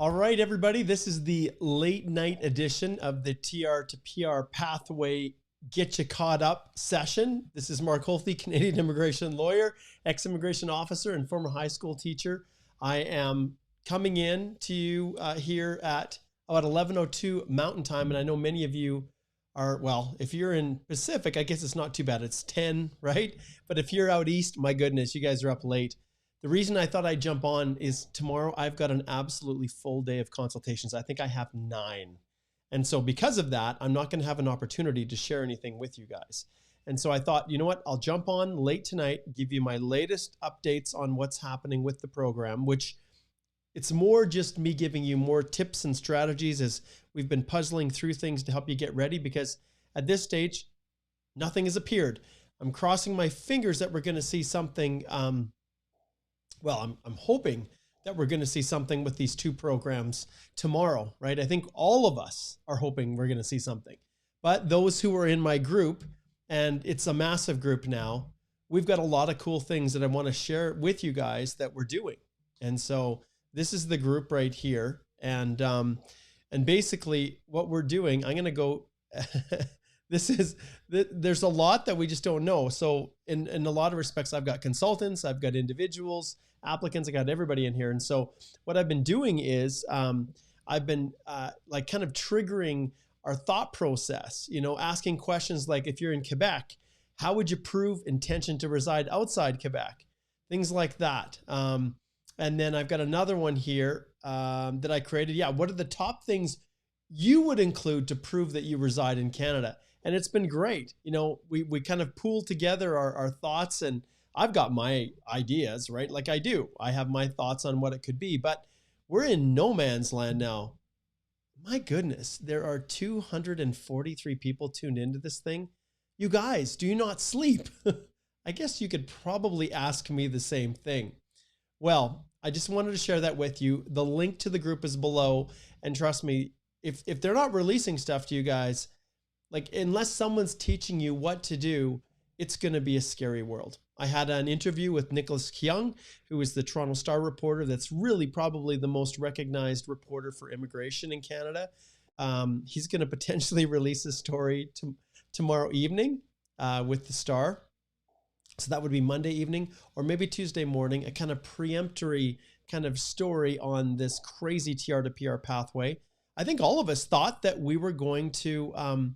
All right, everybody, this is the late night edition of the TR to PR Pathway Get You Caught Up session. This is Mark Holthe, Canadian immigration lawyer, ex-immigration officer, and former high school teacher. I am coming in to you here at about 11:02 Mountain Time, and I know many of you are, well, if you're in Pacific, I guess it's not too bad. It's 10, right? But if you're out east, my goodness, you guys are up late. The reason I thought I'd jump on is tomorrow I've got an absolutely full day of consultations. I think I have 9. And so because of that, I'm not going to have an opportunity to share anything with you guys. And so I thought, you know what, I'll jump on late tonight, give you my latest updates on what's happening with the program, which it's more just me giving you more tips and strategies as we've been puzzling through things to help you get ready, because at this stage, nothing has appeared. I'm crossing my fingers that we're going to see something. Well, I'm hoping that we're going to see something with these 2 programs tomorrow, right? I think all of us are hoping we're going to see something. But those who are in my group, and it's a massive group now, we've got a lot of cool things that I want to share with you guys that we're doing. And so this is the group right here. And basically what we're doing, I'm going to go, there's a lot that we just don't know. So in a lot of respects, I've got consultants, I've got individuals, applicants, I got everybody in here. And so what I've been doing is I've been like kind of triggering our thought process, you know, asking questions like, if you're in Quebec, how would you prove intention to reside outside Quebec? Things like that. And then I've got another one here that I created. Yeah, what are the top things you would include to prove that you reside in Canada? And it's been great. You know, we kind of pooled together our thoughts, and I've got my ideas, right? Like I do. I have my thoughts on what it could be, but we're in no man's land now. My goodness, there are 243 people tuned into this thing. You guys, do you not sleep? I guess you could probably ask me the same thing. Well, I just wanted to share that with you. The link to the group is below, and trust me, if they're not releasing stuff to you guys, like unless someone's teaching you what to do, it's going to be a scary world. I had an interview with Nicholas Kyung, who is the Toronto Star reporter. That's really probably the most recognized reporter for immigration in Canada. He's going to potentially release a story tomorrow evening with the Star. So that would be Monday evening or maybe Tuesday morning, a kind of preemptory kind of story on this crazy TR to PR pathway. I think all of us thought that we were going to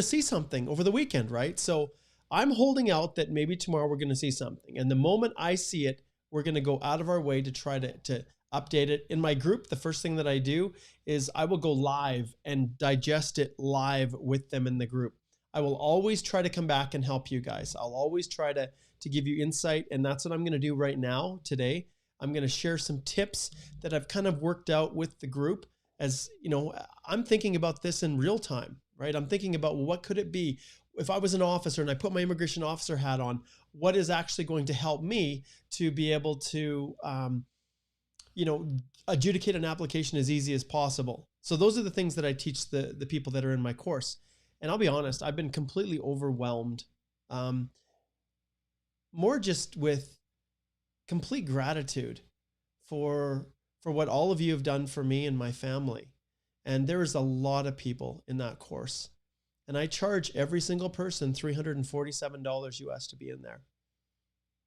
see something over the weekend, right? So I'm holding out that maybe tomorrow we're going to see something. And the moment I see it, we're going to go out of our way to try to update it. In my group, the first thing that I do is I will go live and digest it live with them in the group. I will always try to come back and help you guys. I'll always try to give you insight. And that's what I'm going to do right now today. I'm going to share some tips that I've kind of worked out with the group. As you know, I'm thinking about this in real time, right? I'm thinking about, well, what could it be if I was an officer and I put my immigration officer hat on? What is actually going to help me to be able to, you know, adjudicate an application as easy as possible? So those are the things that I teach the people that are in my course. And I'll be honest, I've been completely overwhelmed, more just with complete gratitude for what all of you have done for me and my family. And there is a lot of people in that course. And I charge every single person $347 US to be in there.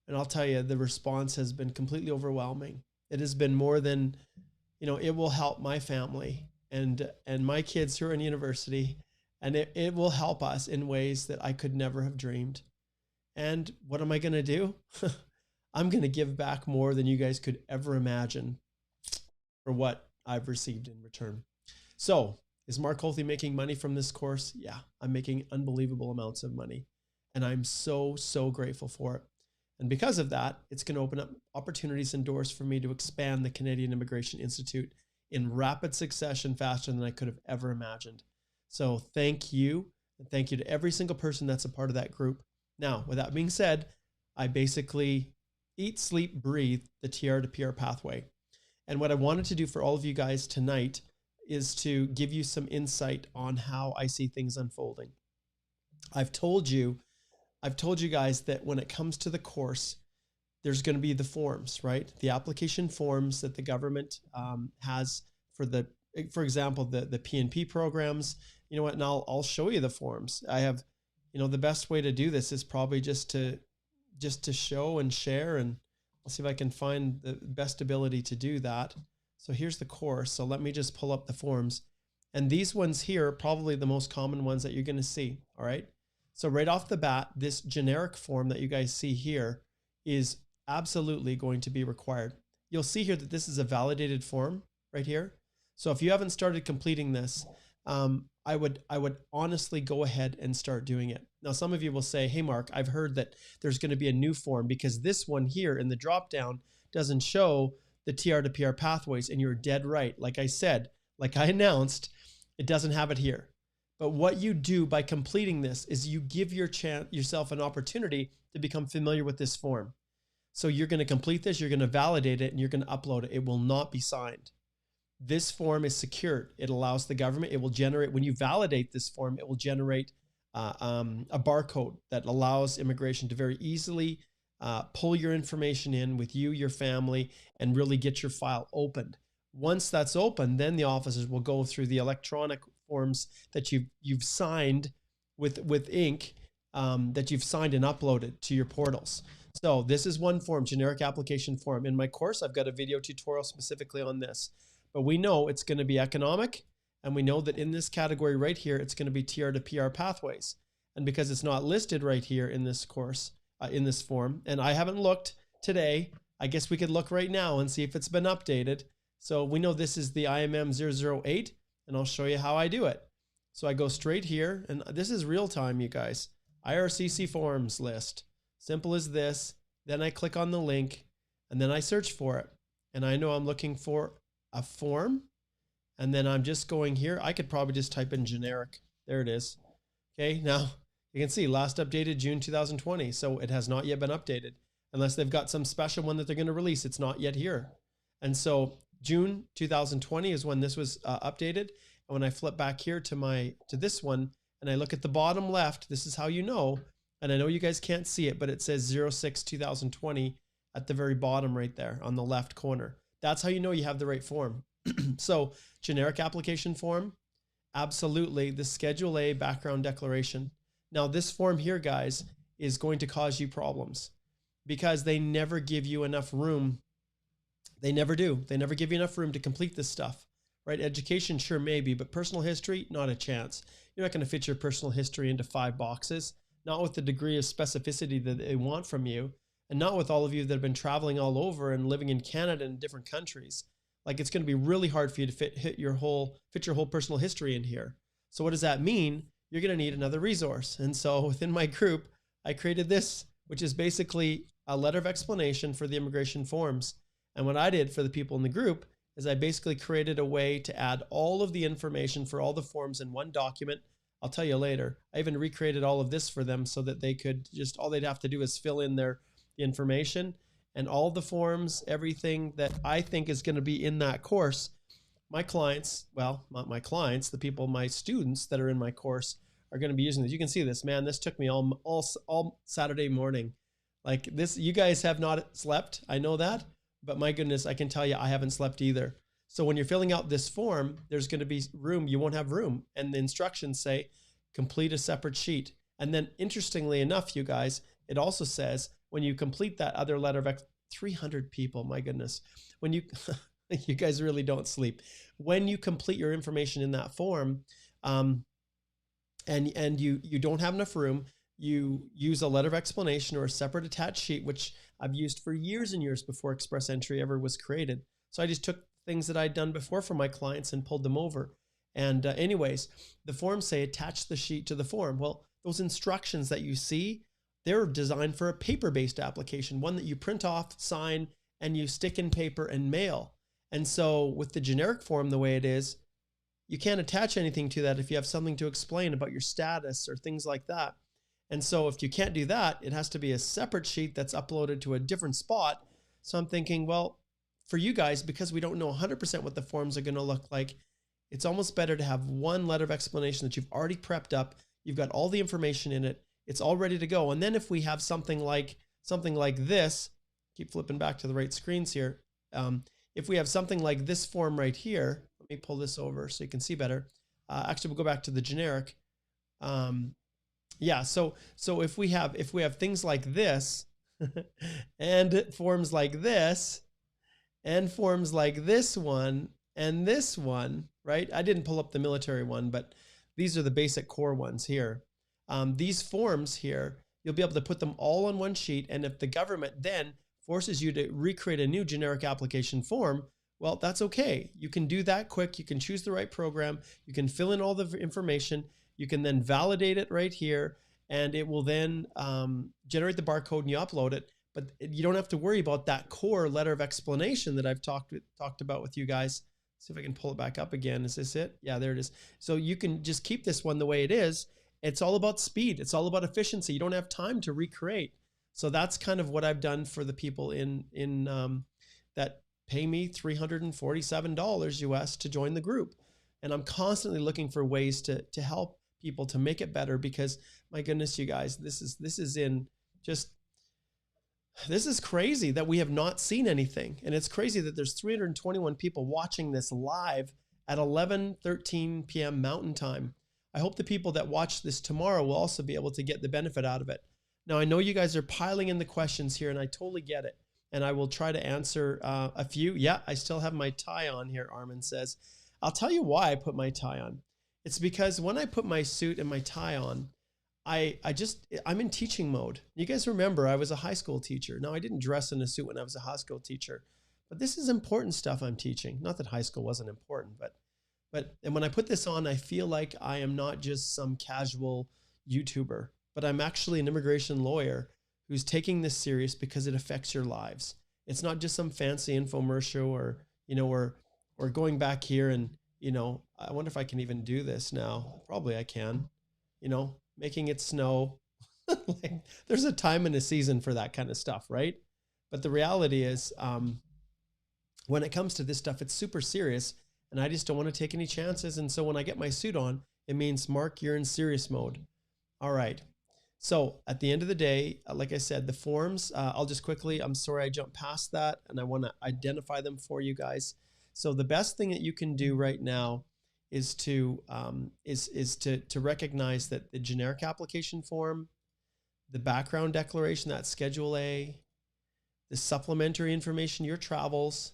And I'll tell you, the response has been completely overwhelming. It has been more than, you know, it will help my family and my kids who are in university. And it will help us in ways that I could never have dreamed. And what am I going to do? I'm going to give back more than you guys could ever imagine for what I've received in return. So is Mark Holthe making money from this course? Yeah, I'm making unbelievable amounts of money. And I'm so, so grateful for it. And because of that, it's going to open up opportunities and doors for me to expand the Canadian Immigration Institute in rapid succession, faster than I could have ever imagined. So thank you. And thank you to every single person that's a part of that group. Now, with that being said, I basically eat, sleep, breathe the TR to PR pathway. And what I wanted to do for all of you guys tonight is to give you some insight on how I see things unfolding. I've told you guys that when it comes to the course, there's going to be the forms, right? The application forms that the government has for example, the PNP programs. You know what? And I'll show you the forms. I have, the best way to do this is probably just to show and share, and I'll see if I can find the best ability to do that. So here's the course. So let me just pull up the forms. And these ones here are probably the most common ones that you're going to see. All right. So right off the bat, this generic form that you guys see here is absolutely going to be required. You'll see here that this is a validated form right here. So if you haven't started completing this, I would honestly go ahead and start doing it. Now, some of you will say, hey, Mark, I've heard that there's going to be a new form because this one here in the dropdown doesn't show the TR to PR pathways. And you're dead right. Like I said, like I announced, it doesn't have it here. But what you do by completing this is you give yourself an opportunity to become familiar with this form. So you're going to complete this, you're going to validate it, and you're going to upload it. It will not be signed. This form is secured. It allows the government, it will generate, when you validate this form, it will generate a barcode that allows immigration to very easily pull your information in with you, your family, and really get your file opened. Once that's open, then the officers will go through the electronic forms that you've signed with ink, that you've signed and uploaded to your portals. So this is one form, generic application form. In my course, I've got a video tutorial specifically on this, but we know it's going to be economic. And we know that in this category right here, it's going to be TR to PR pathways. And because it's not listed right here in this course, in this form, and I haven't looked today, I guess we could look right now and see if it's been updated. So we know this is the IMM 008, and I'll show you how I do it. So I go straight here, and this is real time, you guys. IRCC forms list. Simple as this. Then I click on the link, and then I search for it. And I know I'm looking for a form. And then I'm just going here. I could probably just type in generic. There it is. Okay, now you can see last updated June 2020. So it has not yet been updated. Unless they've got some special one that they're going to release. It's not yet here. And so June 2020 is when this was updated. And when I flip back here to this one, and I look at the bottom left, this is how you know. And I know you guys can't see it, but it says 06-2020 at the very bottom right there on the left corner. That's how you know you have the right form. So generic application form, absolutely. The Schedule A background declaration. Now this form here, guys, is going to cause you problems because they never give you enough room. They never do. They never give you enough room to complete this stuff, right? Education, sure, maybe, but personal history, not a chance. You're not going to fit your personal history into 5 boxes, not with the degree of specificity that they want from you, and not with all of you that have been traveling all over and living in Canada and different countries. Like it's going to be really hard for you to fit your whole personal history in here. So what does that mean? You're going to need another resource. And so within my group, I created this, which is basically a letter of explanation for the immigration forms. And what I did for the people in the group is I basically created a way to add all of the information for all the forms in one document. I'll tell you later. I even recreated all of this for them so that they could just, all they'd have to do is fill in their information. And all the forms, everything that I think is going to be in that course, my clients, well, not my clients, the people, my students that are in my course are going to be using this. You can see this, man, this took me all Saturday morning. Like this, you guys have not slept. I know that, but my goodness, I can tell you, I haven't slept either. So when you're filling out this form, there's going to be room. You won't have room. And the instructions say, complete a separate sheet. And then interestingly enough, you guys, it also says, when you complete that other letter of 300 people, my goodness, when you, you guys really don't sleep. When you complete your information in that form, and you don't have enough room, you use a letter of explanation or a separate attached sheet, which I've used for years and years before Express Entry ever was created. So I just took things that I'd done before for my clients and pulled them over. And anyways, the forms say attach the sheet to the form. Well, those instructions that you see, they're designed for a paper-based application, one that you print off, sign, and you stick in paper and mail. And so with the generic form, the way it is, you can't attach anything to that if you have something to explain about your status or things like that. And so if you can't do that, it has to be a separate sheet that's uploaded to a different spot. So I'm thinking, well, for you guys, because we don't know 100% what the forms are going to look like, it's almost better to have one letter of explanation that you've already prepped up. You've got all the information in it. It's all ready to go. And then if we have something like this, keep flipping back to the right screens here. If we have something like this form right here, let me pull this over so you can see better. Actually, we'll go back to the generic. Yeah, so if we have things like this and forms like this and forms like this one and this one, right? I didn't pull up the military one, but these are the basic core ones here. These forms here, you'll be able to put them all on one sheet. And if the government then forces you to recreate a new generic application form, well, that's okay. You can do that quick. You can choose the right program. You can fill in all the information. You can then validate it right here, and it will then generate the barcode and you upload it. But you don't have to worry about that core letter of explanation that I've talked about with you guys. See if I can pull it back up again. Is this it? Yeah, there it is. So you can just keep this one the way it is. It's all about speed. It's all about efficiency. You don't have time to recreate. So that's kind of what I've done for the people in that pay me $347 US to join the group. And I'm constantly looking for ways to help people to make it better, because my goodness, you guys, this is crazy that we have not seen anything. And it's crazy that there's 321 people watching this live at 11:13 p.m. Mountain Time. I hope the people that watch this tomorrow will also be able to get the benefit out of it. Now, I know you guys are piling in the questions here, and I totally get it. And I will try to answer a few. Yeah, I still have my tie on here, Armin says. I'll tell you why I put my tie on. It's because when I put my suit and my tie on, I'm in teaching mode. You guys remember I was a high school teacher. Now, I didn't dress in a suit when I was a high school teacher, but this is important stuff I'm teaching. Not that high school wasn't important, and when I put this on, I feel like I am not just some casual YouTuber, but I'm actually an immigration lawyer who's taking this serious because it affects your lives. It's not just some fancy infomercial or going back here and, I wonder if I can even do this now. Probably I can, making it snow. Like, there's a time and a season for that kind of stuff, right? But the reality is, when it comes to this stuff, it's super serious, and I just don't want to take any chances. And so when I get my suit on, it means, Mark, you're in serious mode. All right. So at the end of the day, like I said, the forms, I'll just quickly, I'm sorry I jumped past that, and I want to identify them for you guys. So the best thing that you can do right now is to recognize that the generic application form, the background declaration, that's Schedule A, the supplementary information, your travels,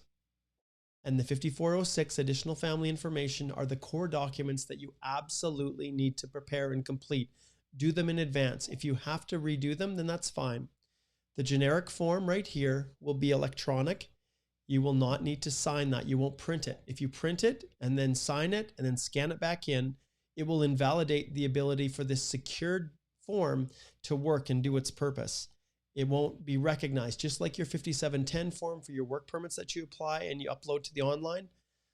and the 5406 additional family information are the core documents that you absolutely need to prepare and complete. Do them in advance. If you have to redo them, then that's fine. The generic form right here will be electronic. You will not need to sign that. You won't print it. If you print it and then sign it and then scan it back in, it will invalidate the ability for this secured form to work and do its purpose. It won't be recognized, just like your 5710 form for your work permits that you apply and you upload to the online.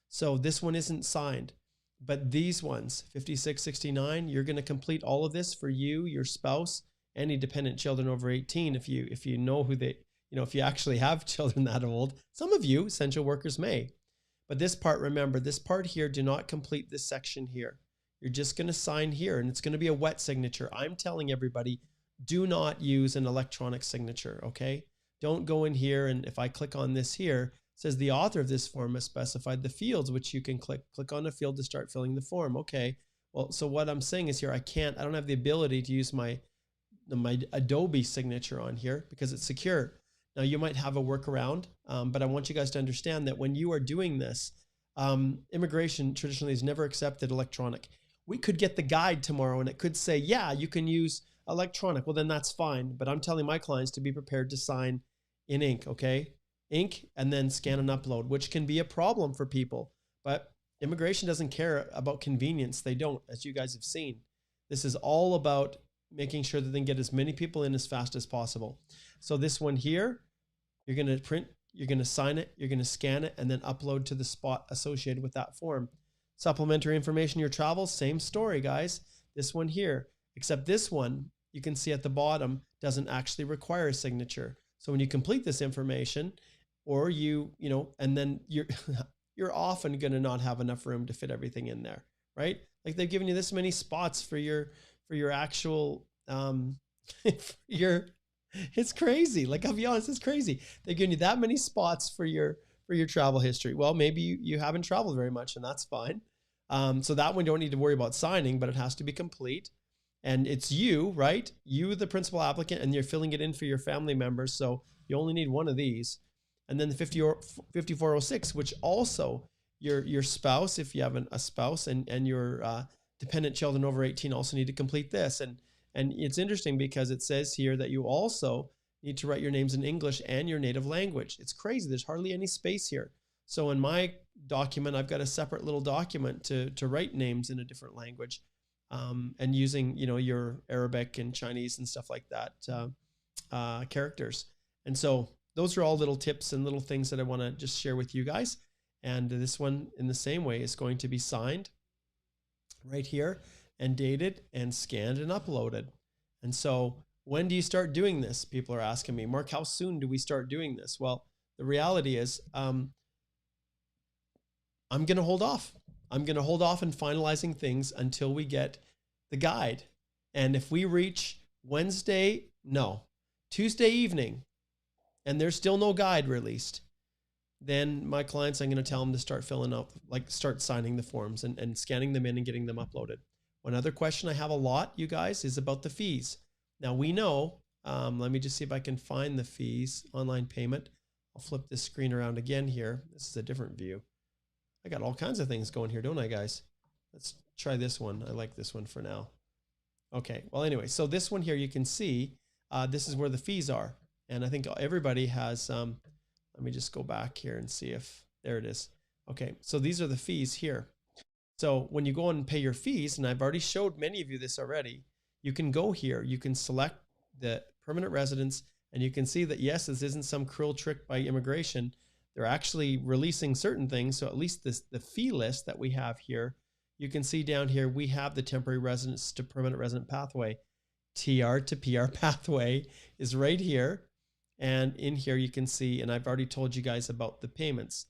So this one isn't signed, but these ones, 5669, you're going to complete all of this for you, your spouse, any dependent children over 18. If you know who they, if you actually have children that old. Some of you essential workers may, but this part, remember this part here, do not complete this section here. You're just going to sign here, and it's going to be a wet signature. I'm telling everybody, do not use an electronic signature, okay? Don't go in here, and if I click on this here, it says the author of this form has specified the fields, which you can click on a field to start filling the form. Okay, well, so what I'm saying is here, I don't have the ability to use my Adobe signature on here because it's secure. Now, you might have a workaround, but I want you guys to understand that when you are doing this, immigration traditionally has never accepted electronic. We could get the guide tomorrow and it could say, yeah, you can use electronic. Well, then that's fine. But I'm telling my clients to be prepared to sign in ink, okay? Ink, and then scan and upload, which can be a problem for people. But immigration doesn't care about convenience. They don't, as you guys have seen. This is all about making sure that they can get as many people in as fast as possible. So this one here, you're going to print, you're going to sign it, you're going to scan it, and then upload to the spot associated with that form. Supplementary information, your travels, same story, guys. This one here, except this one, you can see at the bottom, doesn't actually require a signature. So when you complete this information, or and then you're often going to not have enough room to fit everything in there, right? Like they've given you this many spots for your actual, It's crazy. Like, I'll be honest, it's crazy. They're giving you that many spots for your travel history. Well, maybe you haven't traveled very much, and that's fine. So that one you don't need to worry about signing, but it has to be complete. And it's you, right? You, the principal applicant, and you're filling it in for your family members. So you only need one of these. And then the 5406, which also your spouse, if you have a spouse, and your dependent children over 18 also need to complete this. And it's interesting because it says here that you also need to write your names in English and your native language. It's crazy. There's hardly any space here. So in my document, I've got a separate little document to write names in a different language, and using, your Arabic and Chinese and stuff like that, characters. And so those are all little tips and little things that I want to just share with you guys. And this one, in the same way, is going to be signed right here and dated and scanned and uploaded. And so when do you start doing this? People are asking me, Mark, how soon do we start doing this? Well, the reality is, I'm going to hold off. I'm going to hold off in finalizing things until we get the guide. And if we reach Tuesday evening, and there's still no guide released, then my clients, I'm going to tell them to start filling out, start signing the forms and scanning them in and getting them uploaded. One other question I have a lot, you guys, is about the fees. Now we know, let me just see if I can find the fees, online payment. I'll flip this screen around again here. This is a different view. I got all kinds of things going here, don't I, guys? Let's try this one. I like this one for now. Okay, well, anyway, so this one here, you can see, this is where the fees are. And I think everybody has, let me just go back here and see if, there it is. Okay, so these are the fees here. So when you go and pay your fees, and I've already showed many of you this already, you can go here, you can select the permanent residence, and you can see that, yes, this isn't some cruel trick by immigration. They're actually releasing certain things. So at least the fee list that we have here, you can see down here, we have the temporary residence to permanent resident pathway. TR to PR pathway is right here. And in here you can see, and I've already told you guys about the payments,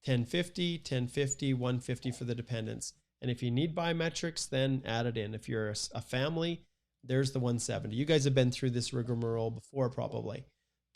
1050, 1050, 150 for the dependents. And if you need biometrics, then add it in. If you're a family, there's the 170. You guys have been through this rigmarole before probably.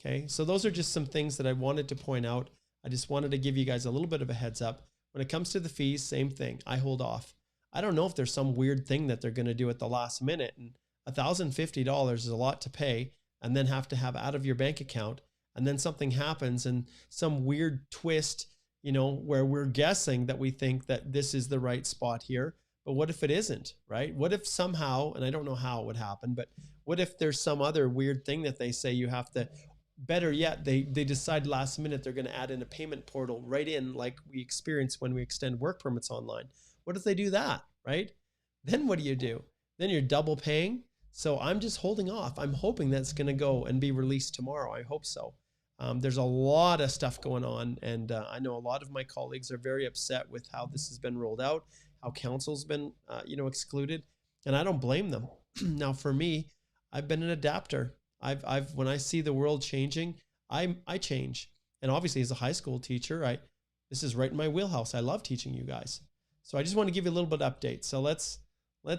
Okay, so those are just some things that I wanted to point out. I just wanted to give you guys a little bit of a heads up. When it comes to the fees, same thing. I hold off. I don't know if there's some weird thing that they're going to do at the last minute, and $1,050 is a lot to pay, and then have to have out of your bank account, and then something happens and some weird twist, where we're guessing that we think that this is the right spot here. But what if it isn't, right? What if somehow, and I don't know how it would happen, but what if there's some other weird thing that they say you have to, better yet, they decide last minute they're going to add in a payment portal right in, like we experience when we extend work permits online. What if they do that, right? Then what do? Then you're double paying. So I'm just holding off. I'm hoping that's going to go and be released tomorrow. I hope so. There's a lot of stuff going on, and I know a lot of my colleagues are very upset with how this has been rolled out, how counsel's been, excluded, and I don't blame them. Now, for me, I've been an adapter. When I see the world changing, I change. And obviously, as a high school teacher, this is right in my wheelhouse. I love teaching you guys. So I just want to give you a little bit of update. So let's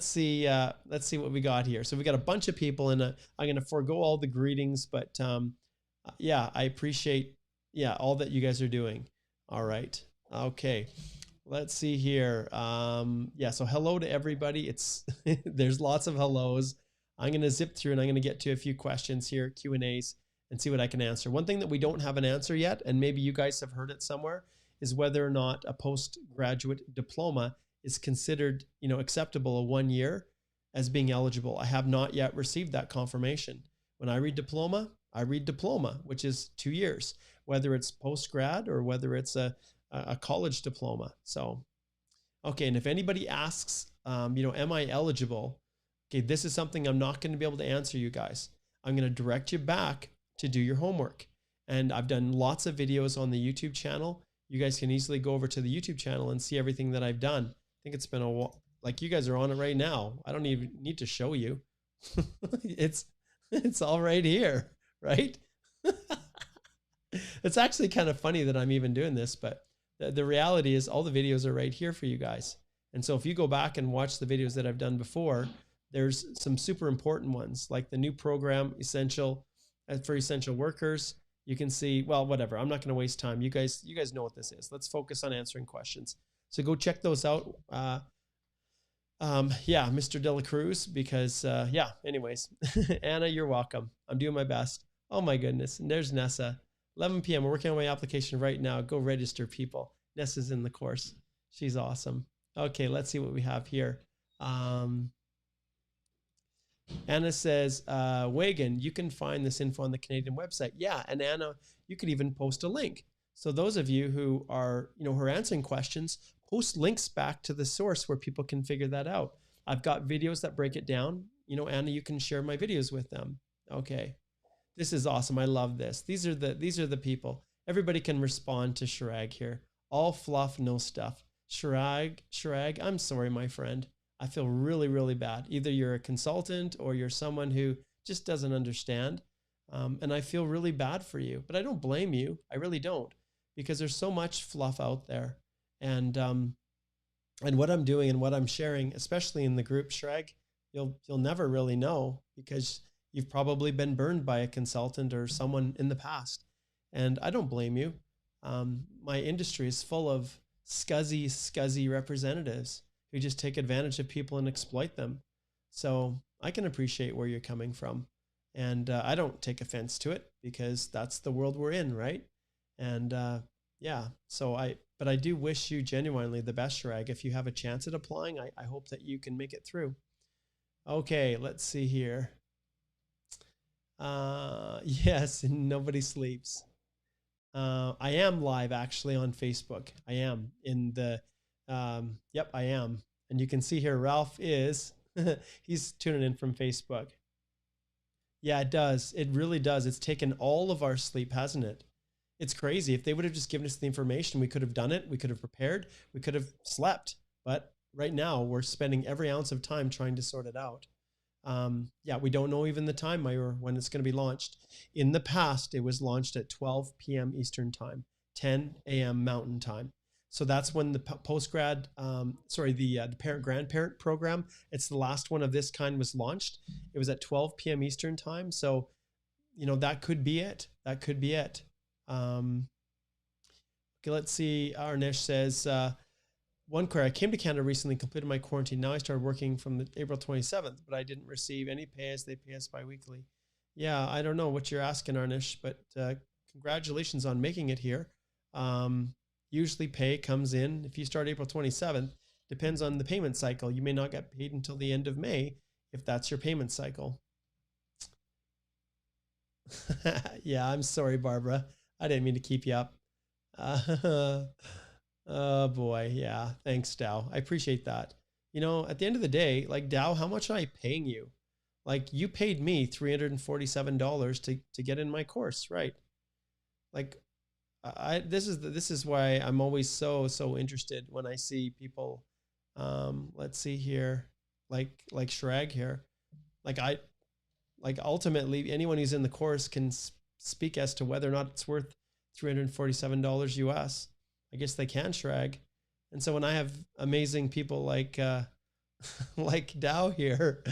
see what we got here. So we got a bunch of people, and I'm going to forego all the greetings, but yeah, I appreciate all that you guys are doing. All right. Okay. Let's see here. So hello to everybody. There's lots of hellos. I'm going to zip through and I'm going to get to a few questions here, Q&As, and see what I can answer. One thing that we don't have an answer yet, and maybe you guys have heard it somewhere, is whether or not a postgraduate diploma is considered, acceptable a 1 year as being eligible. I have not yet received that confirmation. When I read diploma, which is 2 years, whether it's post-grad or whether it's a college diploma. So, okay. And if anybody asks, am I eligible? Okay, this is something I'm not going to be able to answer you guys. I'm going to direct you back to do your homework. And I've done lots of videos on the YouTube channel. You guys can easily go over to the YouTube channel and see everything that I've done. I think it's been a while. Like, you guys are on it right now. I don't even need to show you. It's all right here, right? It's actually kind of funny that I'm even doing this, but the reality is all the videos are right here for you guys. And so if you go back and watch the videos that I've done before, there's some super important ones, like the new program essential, for essential workers, you can see, well, whatever. I'm not going to waste time. You guys know what this is. Let's focus on answering questions. So go check those out. Yeah, Mr. De La Cruz, because yeah, anyways, Anna, you're welcome. I'm doing my best. Oh my goodness. And there's Nessa. 11 p.m. We're working on my application right now. Go register, people. Nessa's in the course. She's awesome. Okay, let's see what we have here. Anna says, Wagon, you can find this info on the Canadian website. Yeah, and Anna, you could even post a link. So those of you who are, who are answering questions, post links back to the source where people can figure that out. I've got videos that break it down. Anna, you can share my videos with them. Okay. This is awesome. I love this. These are the people. Everybody can respond to Shirag here. All fluff, no stuff. Shirag, I'm sorry, my friend. I feel really, really bad. Either you're a consultant or you're someone who just doesn't understand. And I feel really bad for you, but I don't blame you. I really don't, because there's so much fluff out there. And what I'm doing and what I'm sharing, especially in the group, Shreg, you'll never really know, because you've probably been burned by a consultant or someone in the past. And I don't blame you. My industry is full of scuzzy representatives who just take advantage of people and exploit them. So I can appreciate where you're coming from. And I don't take offense to it, because that's the world we're in, right? And yeah, but I do wish you genuinely the best, Shrag. If you have a chance at applying, I hope that you can make it through. Okay, let's see here. Yes, nobody sleeps. I am live actually on Facebook. I am in the, yep, I am. And you can see here, Ralph is, he's tuning in from Facebook. Yeah, it does. It really does. It's taken all of our sleep, hasn't it? It's crazy. If they would have just given us the information, we could have done it. We could have prepared. We could have slept. But right now we're spending every ounce of time trying to sort it out. Yeah, we don't know even the time, Mayur, when it's going to be launched. In the past, it was launched at 12 p.m. Eastern time, 10 a.m. Mountain time. So that's when the postgrad, the parent-grandparent program, it's the last one of this kind, was launched. It was at 12 p.m. Eastern time. So, that could be it. That could be it. Okay, let's see. Arnesh says, one query, I came to Canada recently, completed my quarantine. Now I started working from April 27th, but I didn't receive any pay as they pay us bi-weekly. Yeah, I don't know what you're asking, Arnish, but congratulations on making it here. Usually pay comes in, if you start April 27th, depends on the payment cycle. You may not get paid until the end of May, if that's your payment cycle. Yeah, I'm sorry, Barbara. I didn't mean to keep you up. Oh boy. Yeah. Thanks, Dow. I appreciate that. At the end of the day, like, Dow, how much am I paying you? Like, you paid me $347 to get in my course, right? Like, this is why I'm always so interested when I see people, let's see here, like Shrag here. Like ultimately anyone who's in the course can speak as to whether or not it's worth $347 US. I guess they can, Shrag. And so when I have amazing people like like Dow here,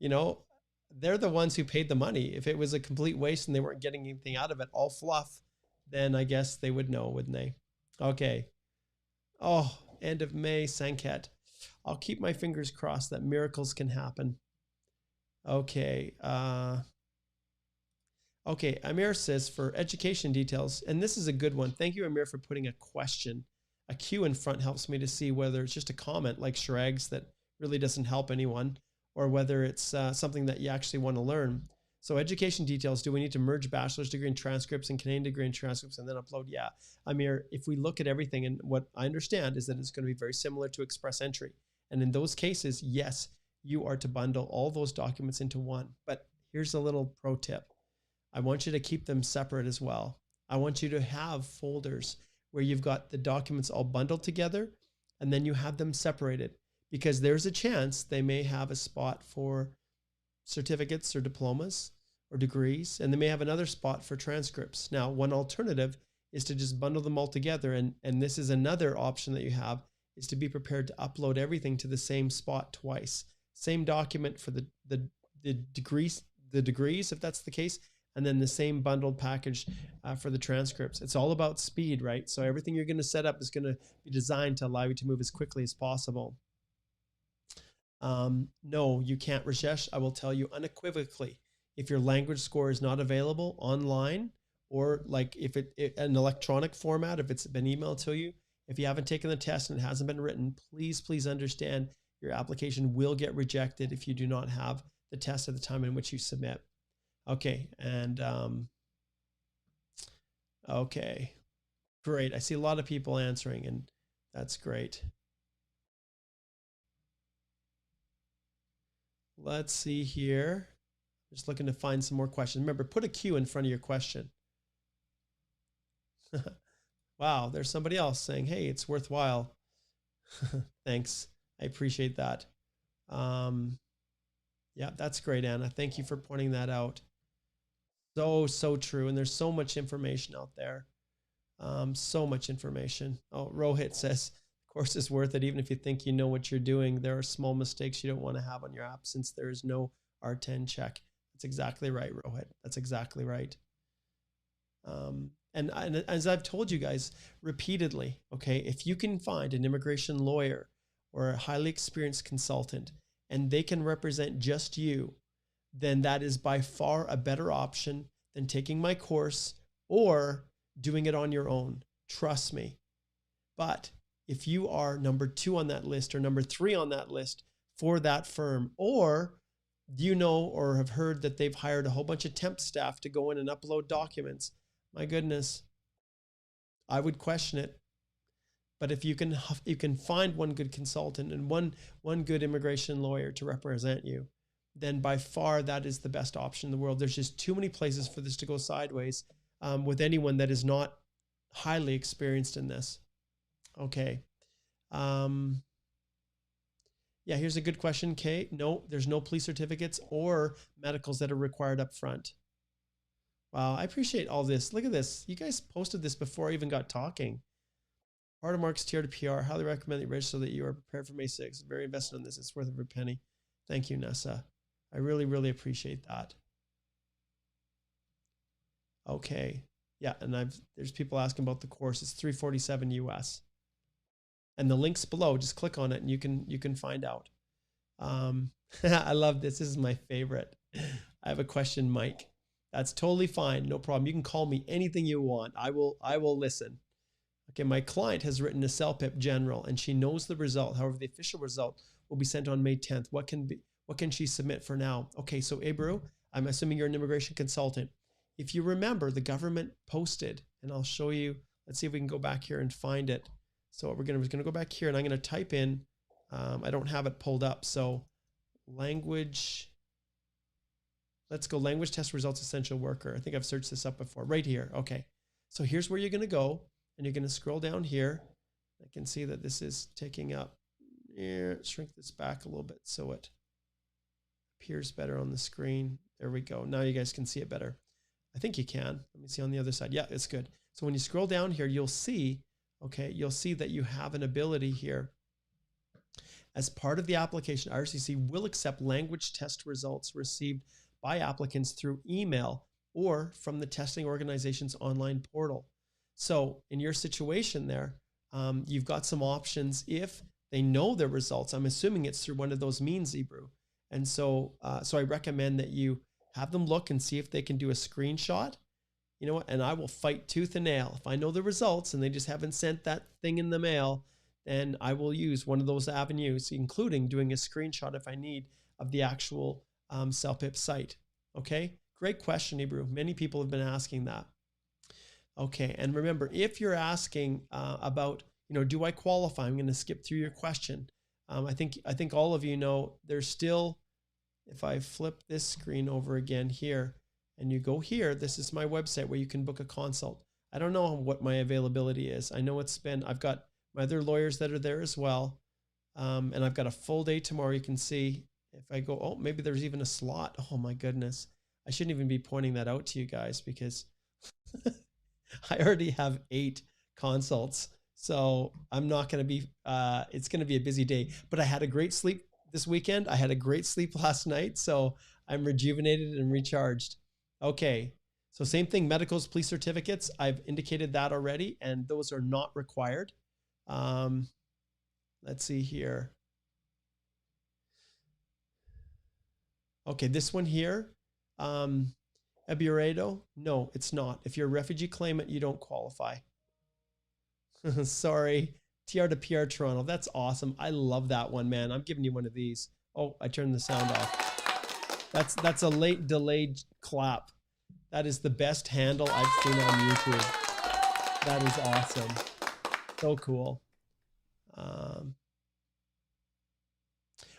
they're the ones who paid the money. If it was a complete waste and they weren't getting anything out of it, all fluff, then I guess they would know, wouldn't they? Okay. Oh, end of May, Sanket. I'll keep my fingers crossed that miracles can happen. Okay. Okay, Amir says, for education details, and this is a good one. Thank you, Amir, for putting a question. A Q in front helps me to see whether it's just a comment like Shrag's that really doesn't help anyone, or whether it's something that you actually want to learn. So education details, do we need to merge bachelor's degree and transcripts and Canadian degree and transcripts and then upload? Yeah. Amir, if we look at everything, and what I understand is that it's going to be very similar to express entry. And in those cases, yes, you are to bundle all those documents into one. But here's a little pro tip. I want you to keep them separate as well. I want you to have folders where you've got the documents all bundled together, and then you have them separated, because there's a chance they may have a spot for certificates or diplomas or degrees, and they may have another spot for transcripts. Now, one alternative is to just bundle them all together. And this is another option that you have, is to be prepared to upload everything to the same spot twice. Same document for the degrees, if that's the case, and then the same bundled package for the transcripts. It's all about speed, right? So everything you're going to set up is going to be designed to allow you to move as quickly as possible. No, you can't, Rajesh. I will tell you unequivocally, if your language score is not available online, or like if an electronic format, if it's been emailed to you, if you haven't taken the test and it hasn't been written, please understand your application will get rejected if you do not have the test at the time in which you submit. Okay, and okay, great. I see a lot of people answering, and that's great. Let's see here. Just looking to find some more questions. Remember, put a Q in front of your question. Wow, there's somebody else saying, hey, it's worthwhile. Thanks. I appreciate that. Yeah, that's great, Anna. Thank you for pointing that out. So true. And there's so much information out there. So much information. Oh, Rohit says, of course it's worth it. Even if you think you know what you're doing, there are small mistakes you don't want to have on your app since there is no R10 check. That's exactly right, Rohit. That's exactly right. And as I've told you guys repeatedly, okay, if you can find an immigration lawyer or a highly experienced consultant and they can represent just you, then that is by far a better option than taking my course or doing it on your own. Trust me. But if you are number 2 on that list or number 3 on that list for that firm, or you know or have heard that they've hired a whole bunch of temp staff to go in and upload documents, my goodness, I would question it. But if you can find one good consultant and one good immigration lawyer to represent you, then by far that is the best option in the world. There's just too many places for this to go sideways with anyone that is not highly experienced in this. Okay. Yeah, here's a good question, Kate. No, there's no police certificates or medicals that are required up front. Wow, I appreciate all this. Look at this. You guys posted this before I even got talking. Part of Mark's tier to PR. Highly recommend that you register so that you are prepared for May 6th. Very invested in this. It's worth every penny. Thank you, Nessa. I really appreciate that. Okay. Yeah, and there's people asking about the course. It's $347 US. And the link's below. Just click on it and you can find out. I love this. This is my favorite. I have a question, Mike. That's totally fine. No problem. You can call me anything you want. I will listen. Okay, my client has written a CELPIP general and she knows the result. However, the official result will be sent on May 10th. What can she submit for now? Okay, so Ebru, I'm assuming you're an immigration consultant. If you remember, the government posted, and I'll show you, let's see if we can go back here and find it. So what we're going to go back here and I'm going to type in, I don't have it pulled up. So language, let's go language test results essential worker. I think I've searched this up before right here. Okay. So here's where you're going to go and you're going to scroll down here. I can see that this is taking up, shrink this back a little bit so it appears better on the screen. There we go. Now you guys can see it better. I think you can. Let me see on the other side. Yeah, it's good. So when you scroll down here, you'll see, okay, you'll see that you have an ability here. As part of the application, IRCC will accept language test results received by applicants through email or from the testing organization's online portal. So in your situation there, you've got some options if they know their results. I'm assuming it's through one of those means, Ebru. And so, so I recommend that you have them look and see if they can do a screenshot. You know what? And I will fight tooth and nail. If I know the results and they just haven't sent that thing in the mail, then I will use one of those avenues, including doing a screenshot if I need of the actual CELPIP site. Okay, great question, Ebru. Many people have been asking that. Okay, and remember, if you're asking about, you know, do I qualify? I'm going to skip through your question. I think all of you know there's still, if I flip this screen over again here, and you go here, this is my website where you can book a consult. I don't know what my availability is. I know it's been, I've got my other lawyers that are there as well. And I've got a full day tomorrow. You can see if I go, oh, maybe there's even a slot. Oh my goodness. I shouldn't even be pointing that out to you guys because I already have 8 consults. So I'm not going to be, it's going to be a busy day, but I had a great sleep this weekend. I had a great sleep last night. So I'm rejuvenated and recharged. Okay. So same thing, medicals, police certificates. I've indicated that already, and those are not required. Let's see here. Okay, this one here, Eburedo. No, it's not. If you're a refugee claimant, you don't qualify. Sorry. TR to PR Toronto. That's awesome. I love that one, man. I'm giving you one of these. Oh, I turned the sound off. That's a late delayed clap. That is the best handle I've seen on YouTube. That is awesome. So cool.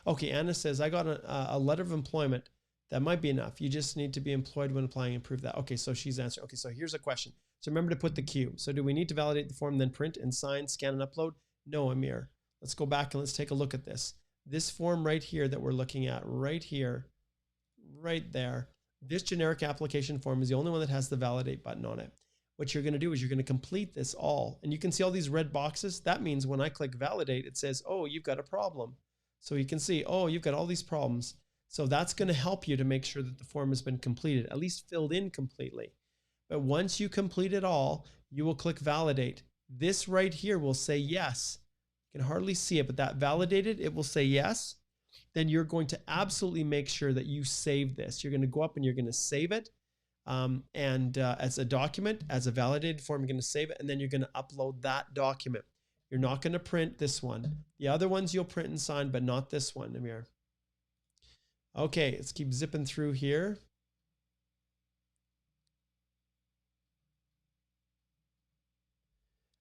Okay, Anna says, I got a letter of employment. That might be enough. You just need to be employed when applying and prove that. Okay, so she's answering. Okay, so here's a question. So remember to put the Q. So do we need to validate the form, then print and sign, scan and upload? No, Amir. Let's go back and let's take a look at this. This form right here that we're looking at right here, right there, this generic application form is the only one that has the validate button on it. What you're going to do is you're going to complete this all. And you can see all these red boxes. That means when I click validate, it says, oh, you've got a problem. So you can see, oh, you've got all these problems. So that's going to help you to make sure that the form has been completed, at least filled in completely. But once you complete it all, you will click validate. This right here will say yes. You can hardly see it, but that validated, it will say yes. Then you're going to absolutely make sure that you save this. You're going to go up and you're going to save it. As a document, as a validated form, you're going to save it, and then you're going to upload that document. You're not going to print this one. The other ones you'll print and sign, but not this one, Amir. Okay, let's keep zipping through here.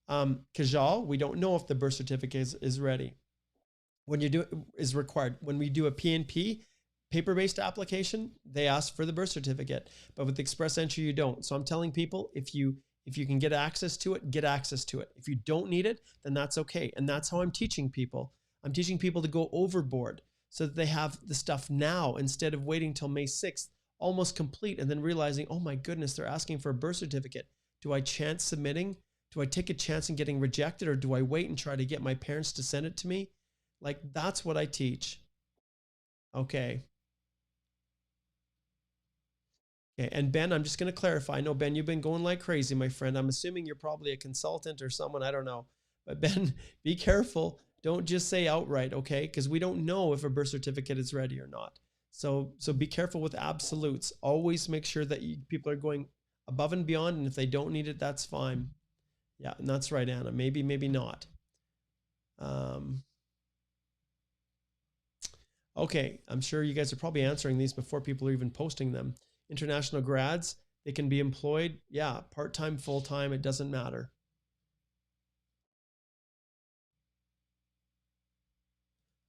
Kajal, we don't know if the birth certificate is ready. When you do is required. When we do a PNP, paper-based application, they ask for the birth certificate, but with Express Entry, you don't. So I'm telling people, if you can get access to it, get access to it. If you don't need it, then that's okay. And that's how I'm teaching people. I'm teaching people to go overboard so that they have the stuff now instead of waiting till May 6th, almost complete, and then realizing, oh my goodness, they're asking for a birth certificate. Do I chance submitting? Do I take a chance in getting rejected, or do I wait and try to get my parents to send it to me? Like, that's what I teach. Okay. Okay, and Ben, I'm just going to clarify. I know, Ben, you've been going like crazy, my friend. I'm assuming you're probably a consultant or someone, I don't know. But Ben, be careful. Don't just say outright, okay? Because we don't know if a birth certificate is ready or not. So be careful with absolutes. Always make sure that people are going above and beyond, and if they don't need it, that's fine. Yeah, and that's right, Anna. Maybe, maybe not. Okay, I'm sure you guys are probably answering these before people are even posting them. International grads, they can be employed. Yeah, part-time, full-time, it doesn't matter.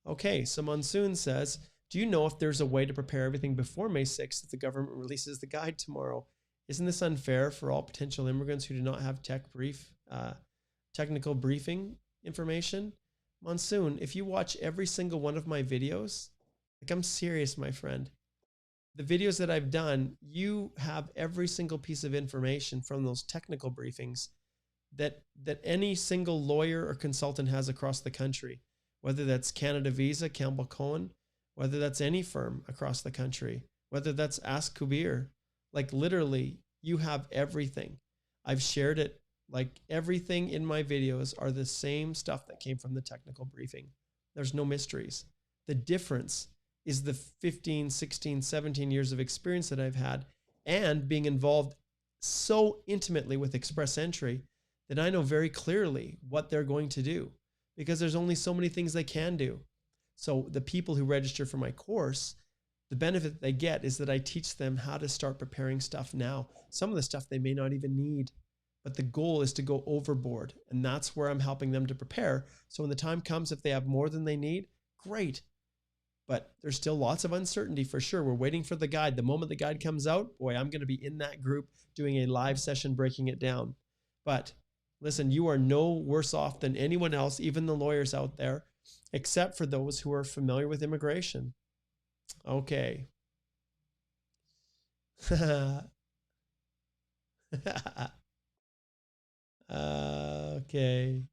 Okay, so Monsoon says, do you know if there's a way to prepare everything before May 6th if the government releases the guide tomorrow? Isn't this unfair for all potential immigrants who do not have technical briefing information? Monsoon, if you watch every single one of my videos, like, I'm serious, my friend. The videos that I've done, you have every single piece of information from those technical briefings that any single lawyer or consultant has across the country, whether that's Canada Visa, Campbell Cohen, whether that's any firm across the country, whether that's Ask Kubir. Like, literally, you have everything. I've shared it. Like, everything in my videos are the same stuff that came from the technical briefing. There's no mysteries. The difference is the 15, 16, 17 years of experience that I've had, and being involved so intimately with Express Entry that I know very clearly what they're going to do, because there's only so many things they can do. So the people who register for my course, the benefit they get is that I teach them how to start preparing stuff now. Some of the stuff they may not even need, but the goal is to go overboard. And that's where I'm helping them to prepare. So when the time comes, if they have more than they need, great. But there's still lots of uncertainty for sure. We're waiting for the guide. The moment the guide comes out, boy, I'm going to be in that group doing a live session breaking it down. But listen, you are no worse off than anyone else, even the lawyers out there, except for those who are familiar with immigration. Okay. Okay.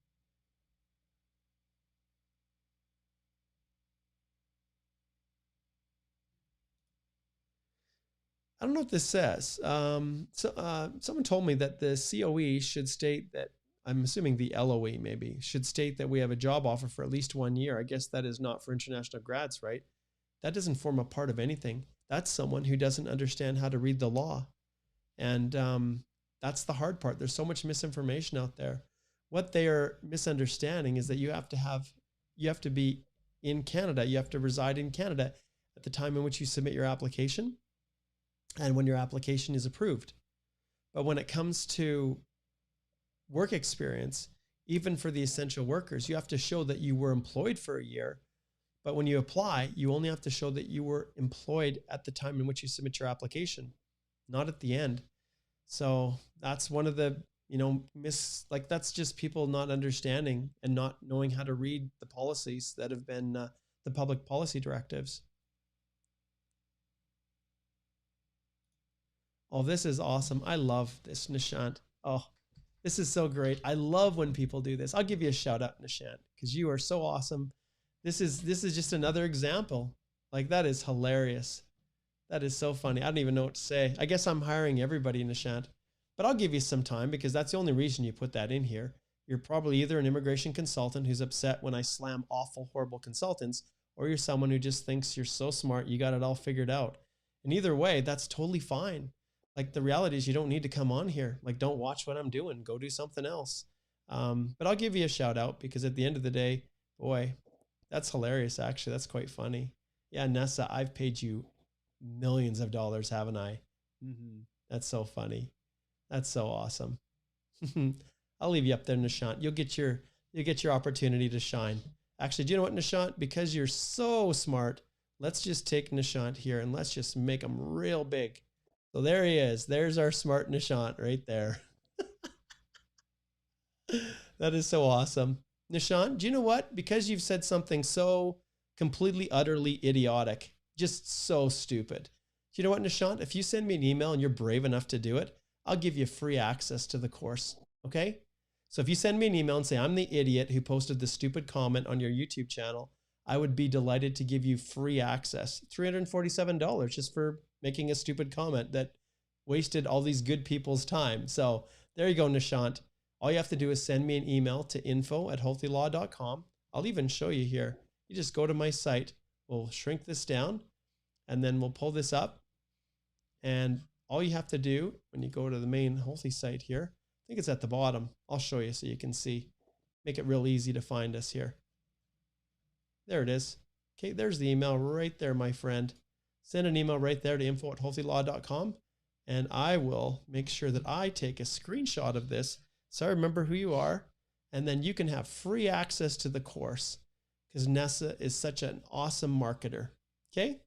I don't know what this says. Someone told me that the COE should state that, I'm assuming the LOE maybe, should state that we have a job offer for at least 1 year. I guess that is not for international grads, right? That doesn't form a part of anything. That's someone who doesn't understand how to read the law. And that's the hard part. There's so much misinformation out there. What they are misunderstanding is that you have to be in Canada. You have to reside in Canada at the time in which you submit your application and when your application is approved. But when it comes to work experience, even for the essential workers, you have to show that you were employed for a year. But when you apply, you only have to show that you were employed at the time in which you submit your application, not at the end. So that's one of the, that's just people not understanding and not knowing how to read the policies that have been the public policy directives. Oh, this is awesome. I love this, Nishant. Oh, this is so great. I love when people do this. I'll give you a shout out, Nishant, because you are so awesome. This is just another example. Like, that is hilarious. That is so funny. I don't even know what to say. I guess I'm hiring everybody, Nishant, but I'll give you some time because that's the only reason you put that in here. You're probably either an immigration consultant who's upset when I slam awful, horrible consultants, or you're someone who just thinks you're so smart, you got it all figured out. And either way, that's totally fine. Like, the reality is you don't need to come on here. Like, don't watch what I'm doing. Go do something else. But I'll give you a shout out because at the end of the day, boy, that's hilarious. Actually, that's quite funny. Yeah, Nessa, I've paid you millions of dollars, haven't I? That's so funny. That's so awesome. I'll leave you up there, Nishant. You'll get your opportunity to shine. Actually, do you know what, Nishant? Because you're so smart, let's just take Nishant here and let's just make him real big. So there he is. There's our smart Nishant right there. That is so awesome. Nishant, do you know what? Because you've said something so completely, utterly idiotic, just so stupid. Do you know what, Nishant? If you send me an email and you're brave enough to do it, I'll give you free access to the course. Okay? So if you send me an email and say, I'm the idiot who posted the stupid comment on your YouTube channel, I would be delighted to give you free access. $347 just for making a stupid comment that wasted all these good people's time. So there you go, Nishant. All you have to do is send me an email to info@holthelaw.com. I'll even show you here. You just go to my site. We'll shrink this down and then we'll pull this up. And all you have to do when you go to the main Holthe site here, I think it's at the bottom. I'll show you so you can see. Make it real easy to find us here. There it is. Okay, there's the email right there, my friend. Send an email right there to info@holthelaw.com and I will make sure that I take a screenshot of this so I remember who you are, and then you can have free access to the course because Nessa is such an awesome marketer. Okay?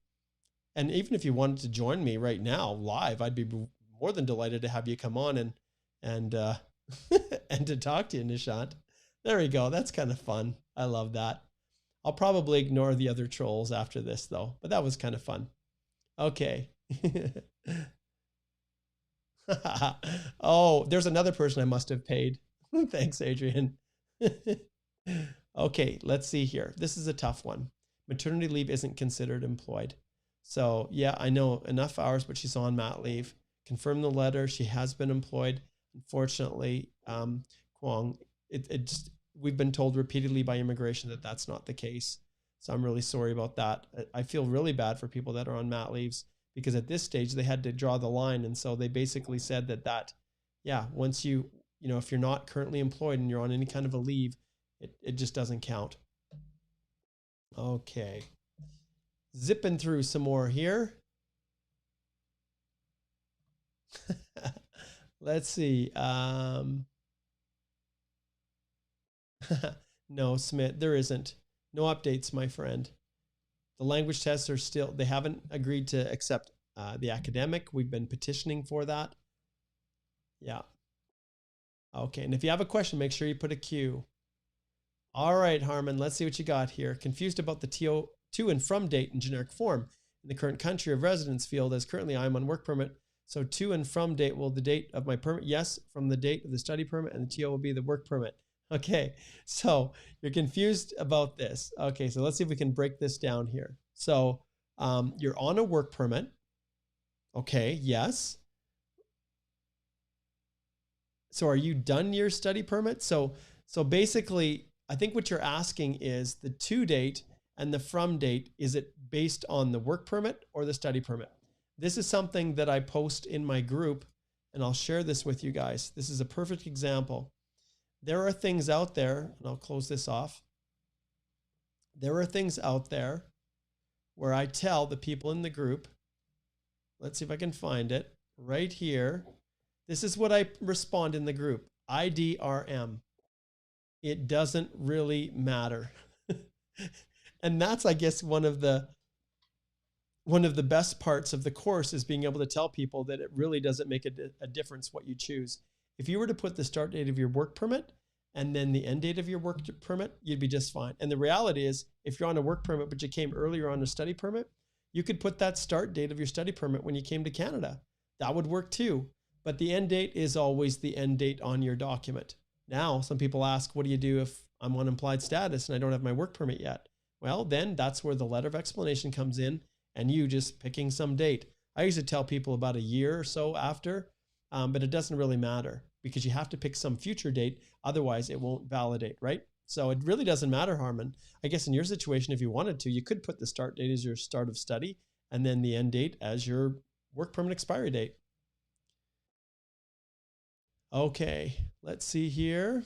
And even if you wanted to join me right now live, I'd be more than delighted to have you come on and and to talk to you, Nishant. There we go. That's kind of fun. I love that. I'll probably ignore the other trolls after this though, but that was kind of fun. Okay. Oh, there's another person I must have paid. Thanks, Adrian. Okay, let's see here. This is a tough one. Maternity leave isn't considered employed. So yeah, I know enough hours, but she's on mat leave. Confirm the letter. She has been employed. Unfortunately, Kwong, we've been told repeatedly by immigration that that's not the case. So I'm really sorry about that. I feel really bad for people that are on mat leaves because at this stage they had to draw the line. And so they basically said that, yeah, once if you're not currently employed and you're on any kind of a leave, it just doesn't count. Okay. Zipping through some more here. Let's see. No, Smith, there isn't. No updates, my friend. The language tests are still, they haven't agreed to accept the academic. We've been petitioning for that. Yeah. Okay, and if you have a question, make sure you put a Q. All right, Harmon, let's see what you got here. Confused about the to and from date in generic form in the current country of residence field, as currently I'm on work permit. So to and from date will the date of my permit? Yes, from the date of the study permit, and the TO will be the work permit. Okay, so you're confused about this. Okay, so let's see if we can break this down here. So you're on a work permit. Okay, yes. So are you done your study permit? So basically, I think what you're asking is the to date and the from date, is it based on the work permit or the study permit? This is something that I post in my group, and I'll share this with you guys. This is a perfect example. There are things out there, and I'll close this off. There are things out there where I tell the people in the group, let's see if I can find it right here. This is what I respond in the group, IDRM. It doesn't really matter. And that's, I guess, one of the best parts of the course is being able to tell people that it really doesn't make a difference what you choose. If you were to put the start date of your work permit and then the end date of your work permit, you'd be just fine. And the reality is, if you're on a work permit, but you came earlier on a study permit, you could put that start date of your study permit when you came to Canada. That would work too. But the end date is always the end date on your document. Now, some people ask, what do you do if I'm on implied status and I don't have my work permit yet? Well, then that's where the letter of explanation comes in, and you just picking some date. I usually tell people about a year or so after, but it doesn't really matter because you have to pick some future date. Otherwise, it won't validate, right? So it really doesn't matter, Harmon. I guess in your situation, if you wanted to, you could put the start date as your start of study and then the end date as your work permit expiry date. Okay, let's see here.